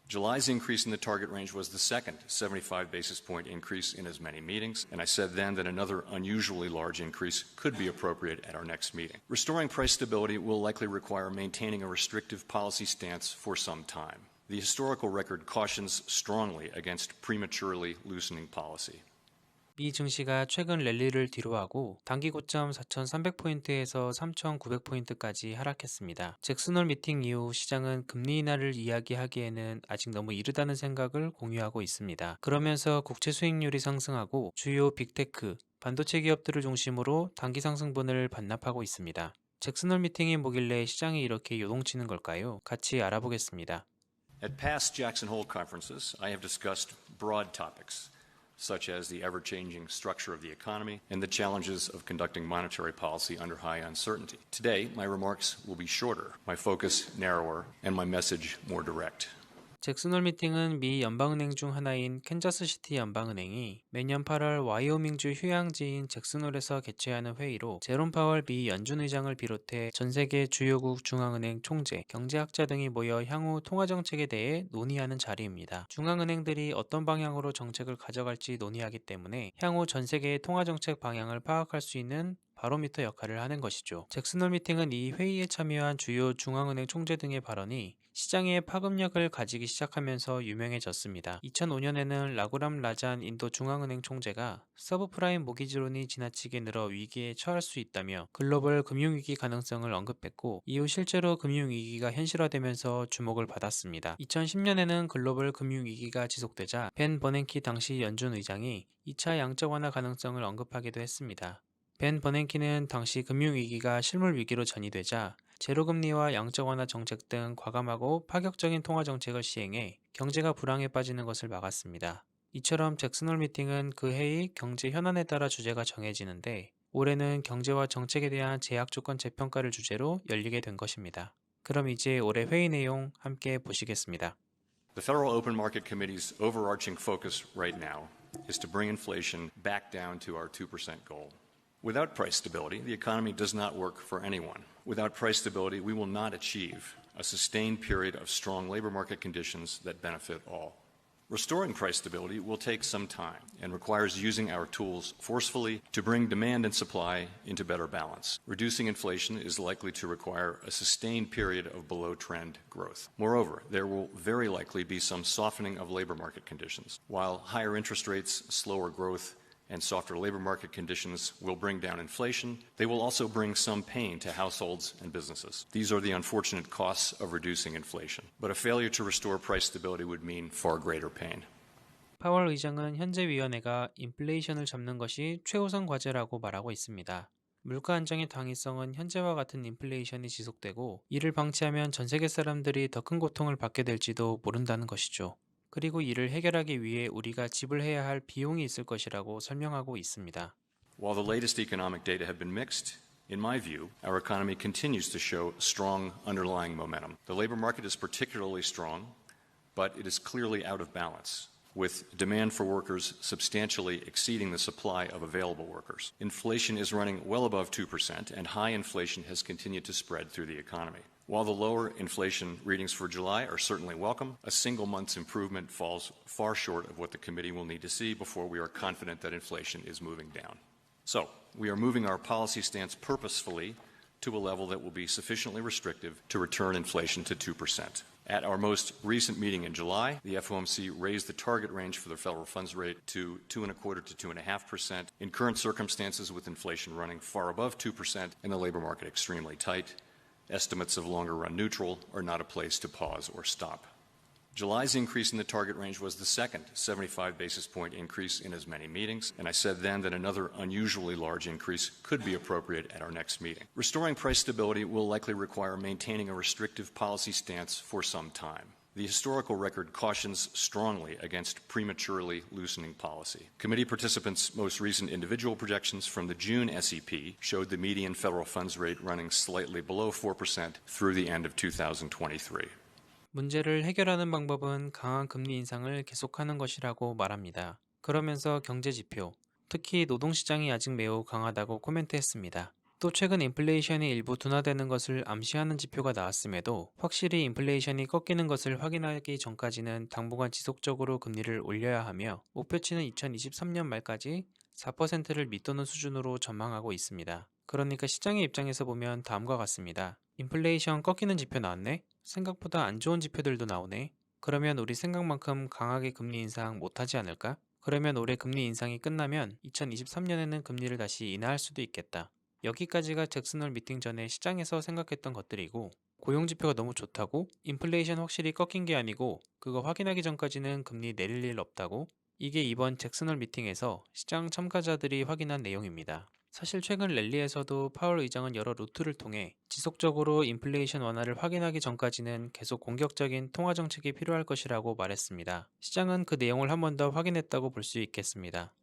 July's increase in the target range was the second 75 basis point increase in as many meetings, and I said then that another unusually large increase could be appropriate at our next meeting. Restoring price stability will likely require maintaining a restrictive policy stance for some time. The historical record cautions strongly against prematurely loosening policy. 미 증시가 최근 랠리를 뒤로하고 단기 고점 4,300포인트에서 3,900포인트까지 하락했습니다. 잭슨홀 미팅 이후 시장은 금리 인하를 이야기하기에는 아직 너무 이르다는 생각을 공유하고 있습니다. 그러면서 국채 수익률이 상승하고 주요 빅테크, 반도체 기업들을 중심으로 단기 상승분을 반납하고 있습니다. 잭슨홀 미팅이 뭐길래 시장이 이렇게 요동치는 걸까요? 같이 알아보겠습니다. At past Jackson Hole conferences, I have discussed broad topics, such as the ever-changing structure of the economy and the challenges of conducting monetary policy under high uncertainty. Today, my remarks will be shorter, my focus narrower, and my message more direct. 잭슨홀 미팅은 미 연방은행 중 하나인 캔자스시티 연방은행이 매년 8월 와이오밍주 휴양지인 잭슨홀에서 개최하는 회의로 제롬 파월 미 연준 의장을 비롯해 전 세계 주요국 중앙은행 총재, 경제학자 등이 모여 향후 통화정책에 대해 논의하는 자리입니다. 중앙은행들이 어떤 방향으로 정책을 가져갈지 논의하기 때문에 향후 전 세계의 통화정책 방향을 파악할 수 있는 바로미터 역할을 하는 것이죠. 잭슨홀 미팅은 이 회의에 참여한 주요 중앙은행 총재 등의 발언이 시장에 파급력을 가지기 시작하면서 유명해졌습니다. 2005년에는 라구람 라잔 인도 중앙은행 총재가 서브프라임 모기지론이 지나치게 늘어 위기에 처할 수 있다며 글로벌 금융위기 가능성을 언급했고 이후 실제로 금융위기가 현실화되면서 주목을 받았습니다. 2010년에는 글로벌 금융위기가 지속되자 벤 버냉키 당시 연준 의장이 2차 양적 완화 가능성을 언급하기도 했습니다. 벤 버냉키는 당시 금융위기가 실물위기로 전이되자 제로금리와 양적 완화 정책 등 과감하고 파격적인 통화정책을 시행해 경제가 불황에 빠지는 것을 막았습니다. 이처럼 잭슨홀 미팅은 그 해의 경제 현안에 따라 주제가 정해지는데 올해는 경제와 정책에 대한 제약조건 재평가를 주제로 열리게 된 것입니다. 그럼 이제 올해 회의 내용 함께 보시겠습니다. The Federal Open Market Committee's overarching focus right now is to bring inflation back down to our 2% goal. Without price stability, the economy does not work for anyone. Without price stability, we will not achieve a sustained period of strong labor market conditions that benefit all. Restoring price stability will take some time and requires using our tools forcefully to bring demand and supply into better balance. Reducing inflation is likely to require a sustained period of below-trend growth. Moreover, there will very likely be some softening of labor market conditions. While higher interest rates, slower growth, and softer labor market conditions will bring down inflation, they will also bring some pain to households and businesses. These are the unfortunate costs of reducing inflation. But a failure to restore price stability would mean far greater pain. 파월 의장은 현재 위원회가 인플레이션을 잡는 것이 최우선 과제라고 말하고 있습니다. 물가 안정의 당위성은 현재와 같은 인플레이션이 지속되고 이를 방치하면 전 세계 사람들이 더 큰 고통을 받게 될지도 모른다는 것이죠. 그리고 이를 해결하기 위해 우리가 지불해야 할 비용이 있을 것이라고 설명하고 있습니다. While the latest economic data have been mixed, in my view, our economy continues to show strong underlying momentum. The labor market is particularly strong, but it is clearly out of balance, with demand for workers substantially exceeding the supply of available workers. Inflation is running well above 2%, and high inflation has continued to spread through the economy. While the lower inflation readings for July are certainly welcome, a single month's improvement falls far short of what the committee will need to see before we are confident that inflation is moving down. So, we are moving our policy stance purposefully to a level that will be sufficiently restrictive to return inflation to 2%. At our most recent meeting in July, the FOMC raised the target range for the federal funds rate to 2.25% to 2.5%. In current circumstances, with inflation running far above 2% and the labor market extremely tight, estimates of longer run neutral are not a place to pause or stop. July's increase in the target range was the second 75 basis point increase in as many meetings, and I said then that another unusually large increase could be appropriate at our next meeting. Restoring price stability will likely require maintaining a restrictive policy stance for some time. The historical record cautions strongly against prematurely loosening policy. Committee participants' most recent individual projections from the June SEP showed the median federal funds rate running slightly below 4% through the end of 2023. 문제를 해결하는 방법은 강한 금리 인상을 계속하는 것이라고 말합니다. 그러면서 경제 지표, 특히 노동시장이 아직 매우 강하다고 코멘트했습니다. 또 최근 인플레이션이 일부 둔화되는 것을 암시하는 지표가 나왔음에도 확실히 인플레이션이 꺾이는 것을 확인하기 전까지는 당분간 지속적으로 금리를 올려야 하며 목표치는 2023년 말까지 4%를 밑도는 수준으로 전망하고 있습니다. 그러니까 시장의 입장에서 보면 다음과 같습니다. 인플레이션 꺾이는 지표 나왔네? 생각보다 안 좋은 지표들도 나오네? 그러면 우리 생각만큼 강하게 금리 인상 못하지 않을까? 그러면 올해 금리 인상이 끝나면 2023년에는 금리를 다시 인하할 수도 있겠다. 여기까지가 잭슨홀 미팅 전에 시장에서 생각했던 것들이고, 고용지표가 너무 좋다고 인플레이션 확실히 꺾인 게 아니고 그거 확인하기 전까지는 금리 내릴 일 없다고, 이게 이번 잭슨홀 미팅에서 시장 참가자들이 확인한 내용입니다. 사실 최근 랠리에서도 파월 의장은 여러 루트를 통해 지속적으로 인플레이션 완화를 확인하기 전까지는 계속 공격적인 통화 정책이 필요할 것이라고 말했습니다. 시장은 그 내용을 한 번 더 확인했다고 볼 수 있겠습니다.